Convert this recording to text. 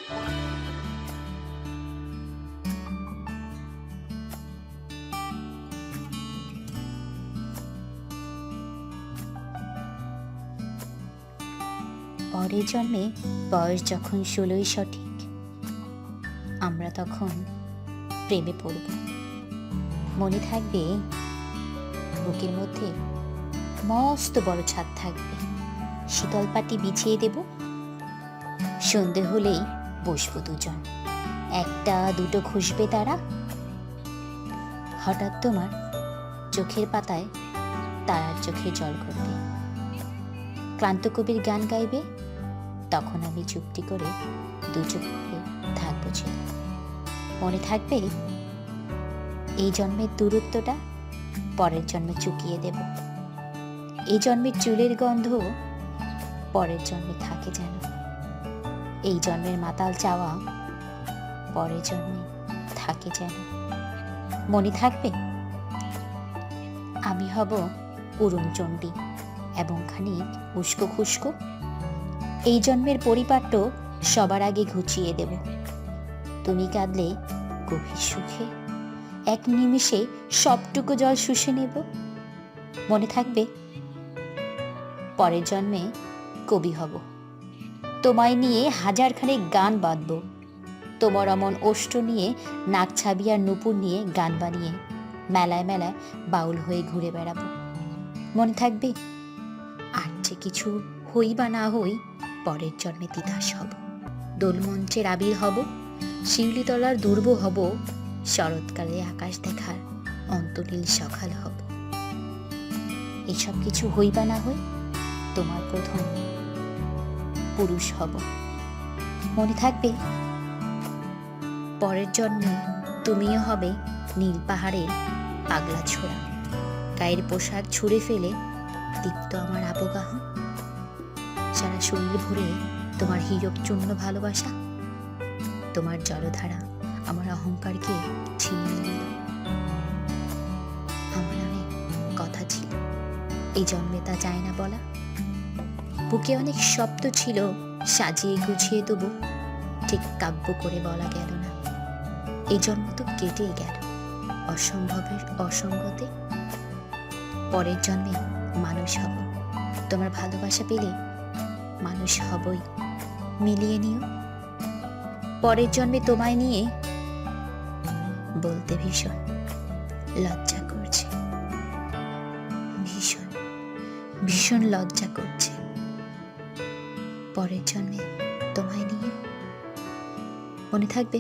পরের জন্মে বয়স যখন 16ই সঠিক, আমরা তখন প্রেমে পড়ব। মনে থাকবে বুকের মধ্যে মস্ত বড় ছাদ থাকবে, শীতল পাটি বিছিয়ে দেব। সন্ধে হলেই বসবো দুজন, একটা দুটো খুঁজবে তারা। হঠাৎ তোমার চোখের পাতায় তারার চোখে জল করবে, ক্লান্ত কবির গান গাইবে, তখন আমি চুপটি করে দু চোখ করে থাকবো ছিল। মনে থাকবে এই জন্মের দূরত্বটা পরের জন্মে চুকিয়ে দেব। এই জন্মের চুলের গন্ধ পরের জন্মে থাকে যেন। এই জন্মের মাতাল চাওয়া পরের জন্মে থাকে যেন। মনে থাকবে আমি হব উড়নচণ্ডী এবং খানিক উস্কো খুস্কো। এই জন্মের পরিপাট্য সবার আগে ঘুচিয়ে দেব। তুমি কাঁদলে গভীর সুখে এক নিমিষে সবটুকু জল শুষে নেব। মনে থাকবে পরের জন্মে কবি হব, তোমায় নিয়ে হাজারখানেক গান বাঁধব। তোমার অমন ওষ্ঠ নিয়ে, নাক ছাবি আর নুপুর নিয়ে গান বানিয়ে মেলায় মেলায় বাউল হয়ে ঘুরে বেড়াবো। মনে থাকবে আর যে কিছু হই বা না হই, পরের জন্মে তিতাস হব, দোলমঞ্চের আবির হব, শিউলিতলার দুর্ব হব, শরৎকালে আকাশ দেখার অন্তনীল সকাল হব। এসব কিছু হই বা না হই, তোমার প্রথম পুরুষ হব। মনে থাকবে পরের জন্মে তুমিও হবে নীল পাহাড়ের পাগলা ছোড়া, গায়ের পোশাক ছুঁড়ে ফেলে দীপ্ত আমার আবগাহ, সারা শরীর ভরে তোমার হীরক চূর্ণ ভালোবাসা। তোমার জলধারা আমার অহংকারকে ছিনিয়ে নিল। আমার অনেক কথা ছিল, এই জন্মে তা যায় না বলা। বুকে অনেক শব্দ ছিল, সাজিয়ে গুছিয়ে দেবো, ঠিক কাব্য করে বলা গেল না। এই জন্ম তো কেটেই গেল অসম্ভবের অসঙ্গতে। পরের জন্মে মানুষ হব, তোমার ভালোবাসা পেলে মানুষ হবই, মিলিয়ে নিও। পরের জন্মে তোমায় নিয়ে বলতে ভীষণ লজ্জা করছে, ভীষণ ভীষণ লজ্জা করছে। পরের জন্মে তোমায় নিয়ে। মনে থাকবে